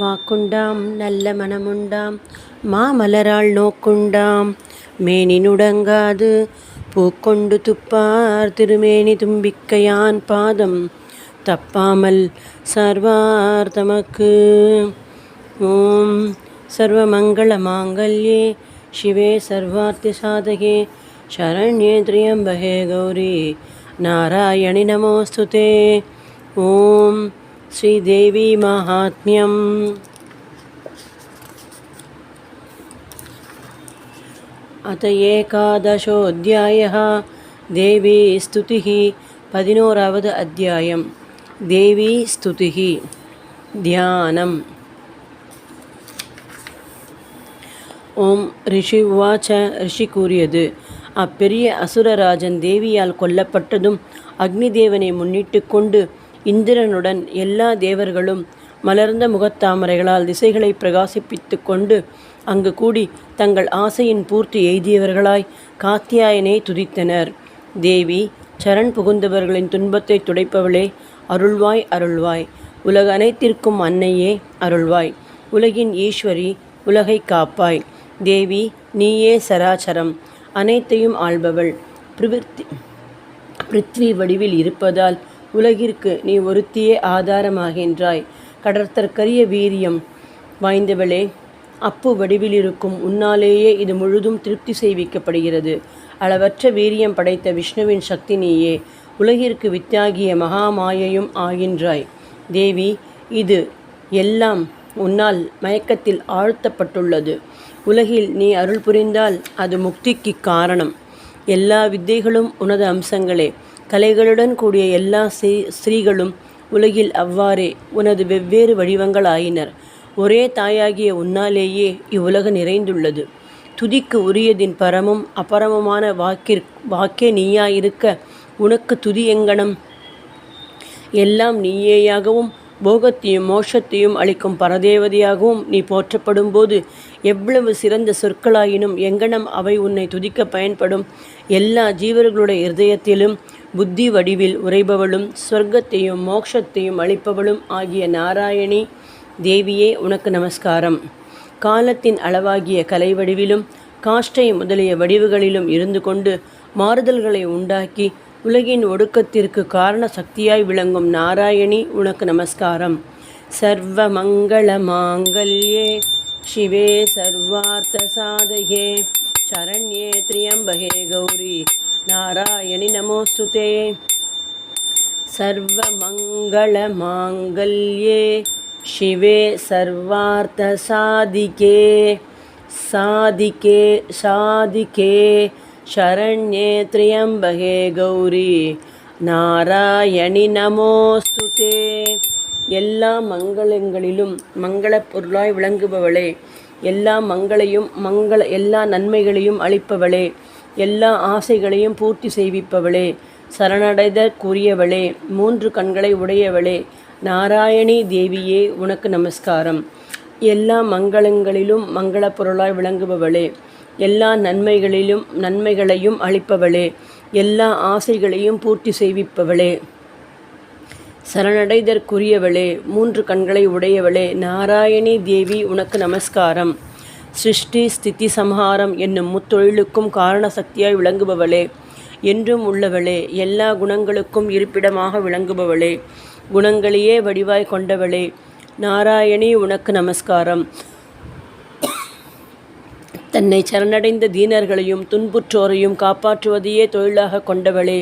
வாக்குண்டாம் நல்ல மனமுண்டாம் மாமலராள் நோக்குண்டாம் மேனி நுடங்காது பூக்கொண்டு துப்பார் திருமேனி தும்பிக்கையான் பாதம் தப்பாமல் சர்வார் தமக்கு. ஓம் சர்வமங்கள மாங்கல்யே சிவே சர்வார்த்தி சாதகே சரண்யே த்ரியம்பகே கௌரி நாராயணி நமோஸ்துதே. ஓம் ஸ்ரீதேவி மகாத்மியம். அத ஏகாதசோऽध्यायः தேவி ஸ்துதிः. 11வது அத்தியாயம் தேவி ஸ்துதிः. தியானம். ஓம் ரிஷி உவாச்ச. ரிஷி கூறியது, அப்பெரிய அசுரராஜன் தேவியால் கொல்லப்பட்டதும் அக்னி தேவனை முன்னிட்டு கொண்டு இந்திரனுடன் எல்லா தேவர்களும் மலர்ந்த முகத்தாமரைகளால் திசைகளை பிரகாசிப்பித்து கொண்டு அங்கு கூடி தங்கள் ஆசையின் பூர்த்தி எய்தியவர்களாய் காத்தியாயனை துதித்தனர். தேவி, சரண் புகுந்தவர்களின் துன்பத்தை துடைப்பவளே, அருள்வாய் அருள்வாய். உலக அனைத்திற்கும் அன்னையே அருள்வாய். உலகின் ஈஸ்வரி, உலகை காப்பாய். தேவி, நீயே சராச்சரம் அனைத்தையும் ஆள்பவள். பிருத்வி வடிவில் இருப்பதால் உலகிற்கு நீ ஒருத்தியே ஆதாரமாகின்றாய். கடற்கரிய வீரியம் வாய்ந்தவளே, அப்பு வடிவில் இருக்கும் உன்னாலேயே இது முழுதும் திருப்தி செய்விக்கப்படுகிறது. அளவற்ற வீரியம் படைத்த விஷ்ணுவின் சக்தி நீயே. உலகிற்கு வித்தாகிய மகாமாயையும் ஆகின்றாய். தேவி, இது எல்லாம் உன்னால் மயக்கத்தில் ஆழ்த்தப்பட்டுள்ளது. உலகில் நீ அருள் புரிந்தால் அது முக்திக்கு காரணம். எல்லா வித்தைகளும் உனது அம்சங்களே. கலைகளுடன் கூடிய எல்லா ஸ்திரீகளும் உலகில் அவ்வாறே உனது வெவ்வேறு வடிவங்கள் ஆயினர். ஒரே தாயாகிய உன்னாலேயே இவ்வுலகு நிறைந்துள்ளது. துதிக்கு உரியதின் பரமும் அபரமுமான வாக்கே நீயாயிருக்க உனக்கு துதி எங்கனம்? எல்லாம் நீயேயாகவும் போகத்தையும் மோட்சத்தையும் அளிக்கும் பரதேவதையாகவும் நீ போற்றப்படும் போது எவ்வளவு சிறந்த சொற்களாயினும் எங்கனம் அவை உன்னை துதிக்க பயன்படும்? எல்லா ஜீவர்களுடைய இருதயத்திலும் புத்தி வடிவில் உரைபவளும் சொர்க்கத்தையும் மோட்சத்தையும் அளிப்பவளும் ஆகிய நாராயணி தேவியே உனக்கு நமஸ்காரம். காலத்தின் அளவாகிய கலை வடிவிலும் காஷ்டை முதலிய வடிவுகளிலும் இருந்து கொண்டு மாறுதல்களை உண்டாக்கி உலகின் ஒடுக்கத்திற்கு காரண சக்தியாய் விளங்கும் நாராயணி உனக்கு நமஸ்காரம். சர்வ மங்கள மாங்கல்யே சிவே சர்வார்த்த சாதகே சரண்யே த்ரியம்பகே கௌரி நாராயணி நமோஸ்துதே. சர்வ மங்கள மாங்கல்யே சிவே சர்வார்த்த சாதிகே சாதிகே சாதிகே சரண்யே த்ரியம்பகே கௌரி நாராயணி நமோஸ்துதே. எல்லா மங்களங்களிலும் மங்களப் பொருளாய் விளங்குபவளே, எல்லா எல்லா நன்மைகளையும் அளிப்பவளே, எல்லா ஆசைகளையும் பூர்த்தி செய்விப்பவளே, சரணடைதற்குரியவளே, 3 கண்களை உடையவளே, நாராயணி தேவியே உனக்கு நமஸ்காரம். எல்லா மங்களங்களிலும் மங்களப் பொருளாய் விளங்குபவளே, எல்லா நன்மைகளையும் அளிப்பவளே, எல்லா ஆசைகளையும் பூர்த்தி செய்விப்பவளே, சரணடைதற்குரியவளே, 3 கண்களை உடையவளே, நாராயணி தேவி உனக்கு நமஸ்காரம். சிருஷ்டி ஸ்திதி சம்ஹாரம் என்னும் முத்தொழிலுக்கும் காரண சக்தியாய் விளங்குபவளே, என்றும் உள்ளவளே, எல்லா குணங்களுக்கும் இருப்பிடமாக விளங்குபவளே, குணங்களையே வடிவாய் கொண்டவளே, நாராயணி உனக்கு நமஸ்காரம். தன்னை சரணடைந்த தீனர்களையும் துன்புற்றோரையும் காப்பாற்றுவதையே தொழிலாக கொண்டவளே,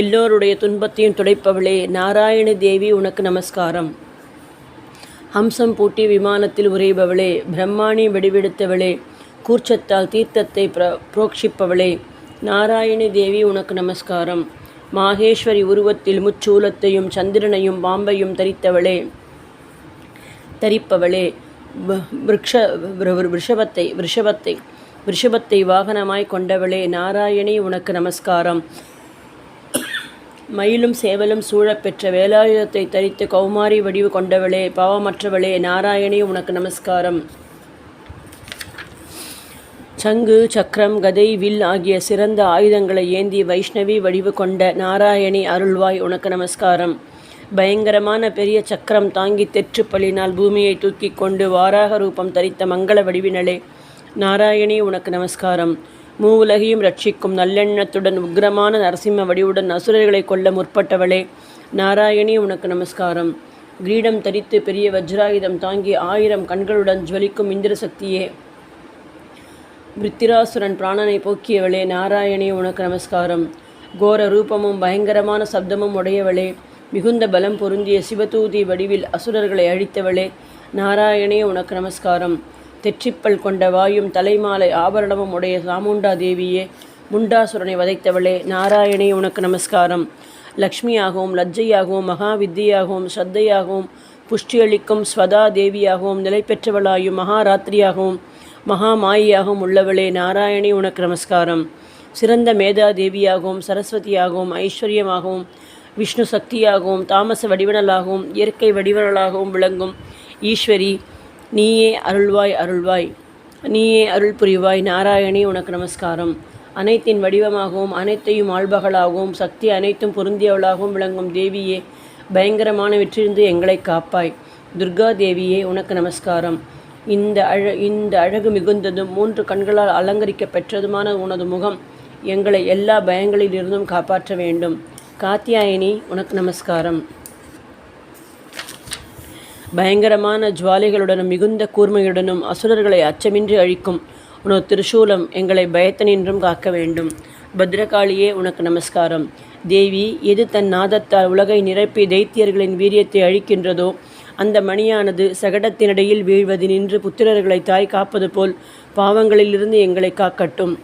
எல்லோருடைய துன்பத்தையும் துடைப்பவளே, நாராயணி தேவி உனக்கு நமஸ்காரம். ஹம்சம் பூட்டி விமானத்தில் உரைபவளே, பிரம்மாணி வடிவெடுத்தவளே, கூர்ச்சத்தால் தீர்த்தத்தை புரோக்ஷிப்பவளே, நாராயணி தேவி உனக்கு நமஸ்காரம். மாகேஸ்வரி உருவத்தில் முச்சூலத்தையும் சந்திரனையும் பாம்பையும் தரிப்பவளே, ரிஷபத்தை வாகனமாய் கொண்டவளே, நாராயணி உனக்கு நமஸ்காரம். மயிலும் சேவலும் சூழப்பெற்ற வேலாயுதத்தை தரித்து கௌமாரி வடிவு கொண்டவளே, பாவமற்றவளே, நாராயணி உனக்கு நமஸ்காரம். சங்கு சக்கரம் கதை வில் ஆகிய சிறந்த ஆயுதங்களை ஏந்தி வைஷ்ணவி வடிவு கொண்ட நாராயணி அருள்வாய் உனக்கு நமஸ்காரம். பயங்கரமான பெரிய சக்கரம் தாங்கி தெற்றுப்பலினால் பூமியை தூக்கி கொண்டு வாராக ரூபம் தரித்த மங்கள வடிவினளே நாராயணி உனக்கு நமஸ்காரம். மூவுலகையும் ரட்சிக்கும் நல்லெண்ணத்துடன் உக்ரமான நரசிம்ம வடிவுடன் அசுரர்களை கொல்ல முற்பட்டவளே நாராயணி உனக்கு நமஸ்காரம். கிரீடம் தரித்து பெரிய வஜ்ராயுதம் தாங்கி 1000 கண்களுடன் ஜுவலிக்கும் இந்திர சக்தியே விருத்திராசுரன் பிராணனை போக்கியவளே நாராயணி உனக்கு நமஸ்காரம். கோர ரூபமும் பயங்கரமான சப்தமும் உடையவளே மிகுந்த பலம் பொருந்திய சிவதூதி வடிவில் அசுரர்களை அழித்தவளே நாராயணி உனக்கு நமஸ்காரம். தெற்றிப்பல் கொண்ட வாயும் தலைமாலை ஆபரணமும் உடைய சாமுண்டா தேவியே முண்டாசுரனை வதைத்தவளே நாராயணி உனக்கு நமஸ்காரம். லக்ஷ்மியாகவும் லஜ்ஜையாகவும் மகாவித்தியாகவும் ஸ்ரத்தையாகவும் புஷ்டியளிக்கும் ஸ்வதா தேவியாகவும் நிலை பெற்றவளாயும் மகாராத்திரியாகவும் மகாமாயியாகவும் உள்ளவளே நாராயணி உனக்கு நமஸ்காரம். சிறந்த மேதா தேவியாகவும் சரஸ்வதியாகவும் ஐஸ்வர்யமாகவும் விஷ்ணு சக்தியாகவும் தாமச வடிவனலாகவும் இயற்கை வடிவனலாகவும் விளங்கும் ஈஸ்வரி நீயே அருள்வாய் அருள்வாய் நீயே அருள் புரிவாய் நாராயணி உனக்கு நமஸ்காரம். அனைத்தின் வடிவமாகவும் அனைத்தையும் ஆள்பகளாகவும் சக்தி அனைத்தும் பொருந்தியவளாகவும் விளங்கும் தேவியே பயங்கரமான வெற்றிருந்து எங்களை காப்பாய் துர்கா தேவியே உனக்கு நமஸ்காரம். இந்த அழகு மிகுந்ததும் 3 கண்களால் அலங்கரிக்க பெற்றதுமான உனது முகம் எங்களை எல்லா பயங்களிலிருந்தும் காப்பாற்ற வேண்டும். காத்தியாயினி உனக்கு நமஸ்காரம். பயங்கரமான ஜுவாலைகளுடனும் மிகுந்த கூர்மையுடனும் அசுரர்களை அச்சமின்றி அழிக்கும் உனது திருசூலம் எங்களை பயத்தனின்றும் காக்க வேண்டும். பத்ரகாளியே உனக்கு நமஸ்காரம். தேவி எது தன் நாதத்தால் உலகை நிரப்பி தைத்தியர்களின் வீரியத்தை அழிக்கின்றதோ அந்த மணியானது சகடத்தினிடையில் வீழ்வது நின்று புத்திரர்களை தாய் காப்பது போல் பாவங்களிலிருந்து எங்களை காக்கட்டும்.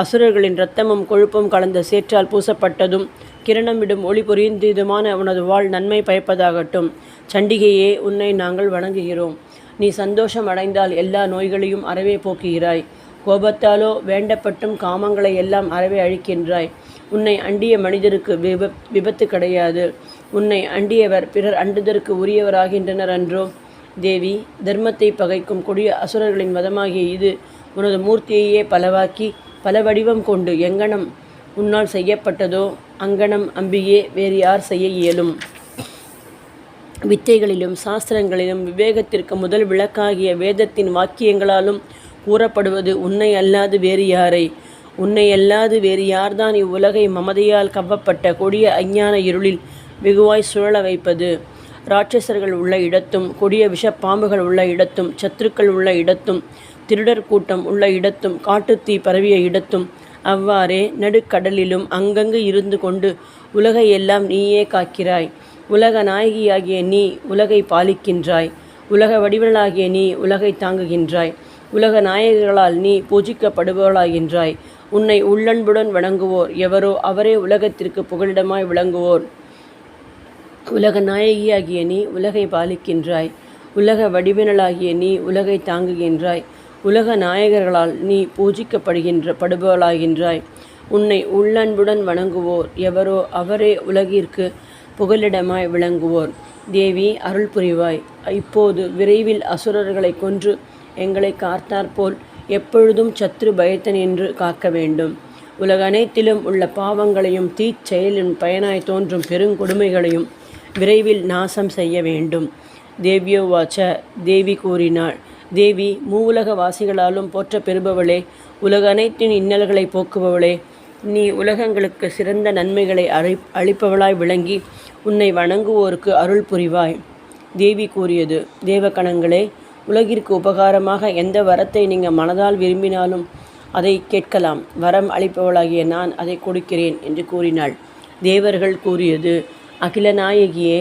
அசுரர்களின் இரத்தமும் கொழுப்பும் கலந்த சேற்றால் பூசப்பட்டதும் கிரணமிடும் ஒளி பொறிந்ததுமான உனது வாழ் நன்மை பயப்பதாகட்டும். சண்டிகையே உன்னை நாங்கள் வணங்குகிறோம். நீ சந்தோஷம் அடைந்தால் எல்லா நோய்களையும் அறவே போக்குகிறாய். கோபத்தாலோ வேண்டப்பட்டும் காமங்களை எல்லாம் அறவே அழிக்கின்றாய். உன்னை அண்டிய மனிதருக்கு விபத்து கிடையாது. உன்னை அண்டியவர் பிறர் அண்டுதற்கு உரியவராகின்றனர் அன்றோ. தேவி தர்மத்தை பகைக்கும் கொடிய அசுரர்களின் வதமாகிய இது உனது மூர்த்தியையே பலவாக்கி பல வடிவம் கொண்டு எங்கனம் உன்னால் செய்யப்பட்டதோ அங்கனம் அம்பியே வேறு யார் செய்ய இயலும். வித்தைகளிலும் சாஸ்திரங்களிலும் விவேகத்திற்கு முதல் விளக்காகிய வேதத்தின் வாக்கியங்களாலும் கூறப்படுவது உன்னை அல்லாது வேறு யாரை? உன்னை அல்லாது வேறு யார்தான் இவ்வுலகை மமதையால் கவ்வப்பட்ட கொடிய அஞ்ஞான இருளில் வெகுவாய் சுழல வைப்பது? ராட்சசர்கள் உள்ள இடத்தும் கொடிய விஷப்பாம்புகள் உள்ள இடத்தும் சத்துருக்கள் உள்ள இடத்தும் திருடர் கூட்டம் உள்ள இடத்தும் காட்டுத்தீ பரவிய இடத்தும் அவ்வாறே நடுக்கடலிலும் அங்கங்கு இருந்து கொண்டு உலகை எல்லாம் நீயே காக்கிறாய். உலக நாயகியாகிய நீ உலகை பாலிக்கின்றாய். உலக வடிவலாகிய நீ உலகை தாங்குகின்றாய். உலக நாயகர்களால் நீ பூஜிக்கப்படுபவளாகின்றாய். உன்னை உள்ளன்புடன் வணங்குவோர் எவரோ அவரே உலகத்திற்கு புகலிடமாய் விளங்குவோர். உலக நாயகியாகிய நீ உலகை பாலிக்கின்றாய். உலக வடிவினலாகிய நீ உலகை தாங்குகின்றாய். உலக நாயகர்களால் நீ படுபவளாகின்றாய். உன்னை உள்ளன்புடன் வணங்குவோர் எவரோ அவரே உலகிற்கு புகலிடமாய் விளங்குவோர். தேவி அருள் புரிவாய். இப்போது விரைவில் அசுரர்களை கொன்று எங்களை காத்தாற்போல் எப்பொழுதும் சத்ரு பயத்தனின்று காக்க வேண்டும். உலக அனைத்திலும் உள்ள பாவங்களையும் தீச்செயலின் பயனாய் தோன்றும் பெருங்கொடுமைகளையும் விரைவில் நாசம் செய்ய வேண்டும். தேவ்யோவாச்ச தேவி கூறினாள். தேவி மூவுலக வாசிகளாலும் போற்ற பெறுபவளே, உலக அனைத்தின் இன்னல்களை போக்குபவளே, நீ உலகங்களுக்கு சிறந்த நன்மைகளை அளிப்பவளாய் விளங்கி உன்னை வணங்குவோருக்கு அருள் புரிவாய். தேவி கூறியது. தேவகணங்களே, உலகிற்கு உபகாரமாக எந்த வரத்தை நீங்கள் மனதால் விரும்பினாலும் அதை கேட்கலாம். வரம் அளிப்பவளாகிய நான் அதை கொடுக்கிறேன் என்று கூறினாள். தேவர்கள் கூறியது. அகிலநாயகியே,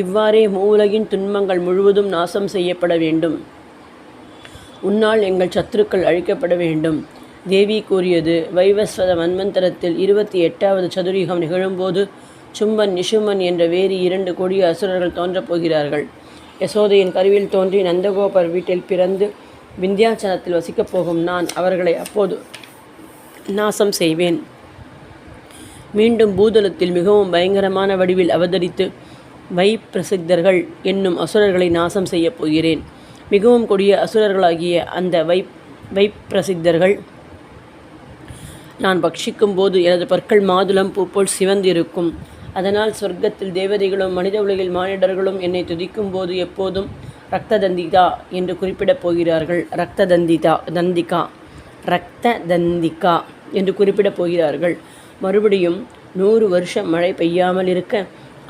இவ்வாறே மூவுலகின் துன்பங்கள் முழுவதும் நாசம் செய்யப்பட வேண்டும். உன்னால் எங்கள் சத்துருக்கள் அழிக்கப்பட வேண்டும். தேவி கூறியது. வைவஸ்வத மன்வந்தரத்தில் 28வது சதுர்யுகம் நிகழும்போது சும்பன் நிஷுமன் என்ற வேறு 2 கொடிய அசுரர்கள் தோன்றப் போகிறார்கள். யசோதையின் கருவில் தோன்றி நந்தகோபர் வீட்டில் பிறந்து விந்தியாச்சலத்தில் வசிக்கப் போகும் நான் அவர்களை அப்போது நாசம் செய்வேன். மீண்டும் பூதலத்தில் மிகவும் பயங்கரமான வடிவில் அவதரித்து வைப்பிரசித்தர்கள் என்னும் அசுரர்களை நாசம் செய்யப் போகிறேன். மிகவும் கொடிய அசுரர்களாகிய அந்த வைப்பிரசித்தர்கள் நான் பட்சிக்கும் போது எனது பற்கள் மாதுளம் பூ போல் சிவந்திருக்கும். அதனால் சொர்க்கத்தில் தேவதைகளும் மனித உலகில் மானிடர்களும் என்னை துதிக்கும் போது எப்போதும் ரக்ததந்திகா என்று குறிப்பிடப் போகிறார்கள். ரக்ததந்திகா என்று குறிப்பிடப் போகிறார்கள். மறுபடியும் 100 வருஷம் மழை பெய்யாமல் இருக்க,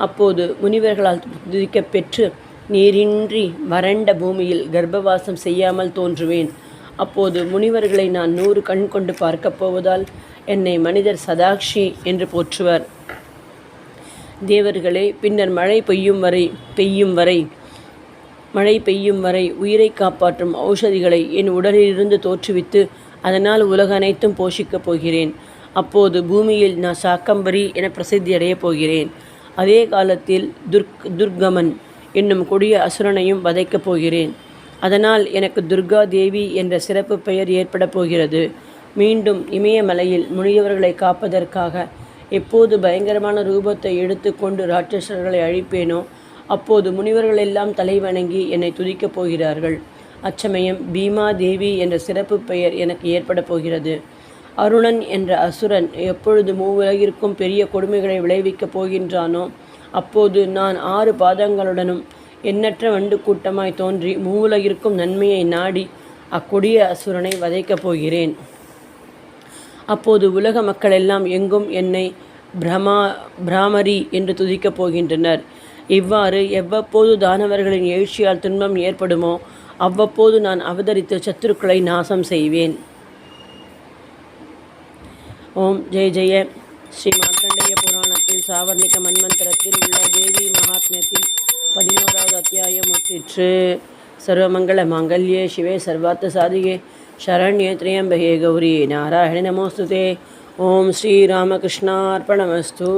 அப்போது முனிவர்களால் துதிக்கப் பெற்று நீரின்றி வறண்ட பூமியில் கர்ப்பவாசம் செய்யாமல் தோன்றுவேன். அப்போது முனிவர்களை நான் 100 கண் கொண்டு பார்க்கப் போவதால் என்னை மனிதர் சதாக்ஷி என்று போற்றுவர். தேவர்களே, பின்னர் மழை பெய்யும் வரை உயிரை காப்பாற்றும் ஔஷதிகளை என் உடலிலிருந்து தோற்றுவித்து அதனால் உலக அனைத்தும் போஷிக்கப் போகிறேன். அப்போது பூமியில் நான் சாக்கம்பரி என பிரசித்தியடையப் போகிறேன். அதே காலத்தில் துர்கமன் என்னும் கொடிய அசுரனையும் வதைக்கப் போகிறேன். அதனால் எனக்கு துர்கா தேவி என்ற சிறப்பு பெயர் ஏற்பட போகிறது. மீண்டும் இமயமலையில் முனிவர்களை காப்பதற்காக எப்போது பயங்கரமான ரூபத்தை எடுத்து கொண்டு ராட்சசர்களை அழிப்பேனோ அப்போது முனிவர்கள் எல்லாம் தலைவணங்கி என்னை துதிக்கப் போகிறார்கள். அச்சமயம் பீமா தேவி என்ற சிறப்பு பெயர் எனக்கு ஏற்பட போகிறது. அருணன் என்ற அசுரன் எப்பொழுது மூவுலகிற்கும் பெரிய கொடுமைகளை விளைவிக்கப் போகின்றானோ அப்போது நான் 6 பாதங்களுடனும் எண்ணற்ற வண்டு கூட்டமாய் தோன்றி மூவுலகிற்கும் நன்மையை நாடி அக்கொடிய அசுரனை வதைக்கப் போகிறேன். அப்போது உலக மக்கள் எல்லாம் எங்கும் என்னை பிராமரி என்று துதிக்கப் போகின்றனர். இவ்வாறு எவ்வப்போது தானவர்களின் எழுச்சியால் துன்பம் ஏற்படுமோ அவ்வப்போது நான் அவதரித்து சத்துருக்களை நாசம் செய்வேன். ஓம் ஜெய ஜெய. ஸ்ரீ மார்க்கண்டேய புராணத்தில் சாவர்ணிக மன்வந்தரத்தில் உள்ள தேவி மகாத்மியத்தில் 11வது அத்தியாயம் முற்றிற்று. சர்வமங்கள மாங்கல்யே சிவே சர்வார்த்த சாதிகே சரண்யே த்ரியம்பகே கௌரி நாராயண நமோஸ்துதே. ஓம் ஸ்ரீ ராமகிருஷ்ணார்ப்பணமஸ்து.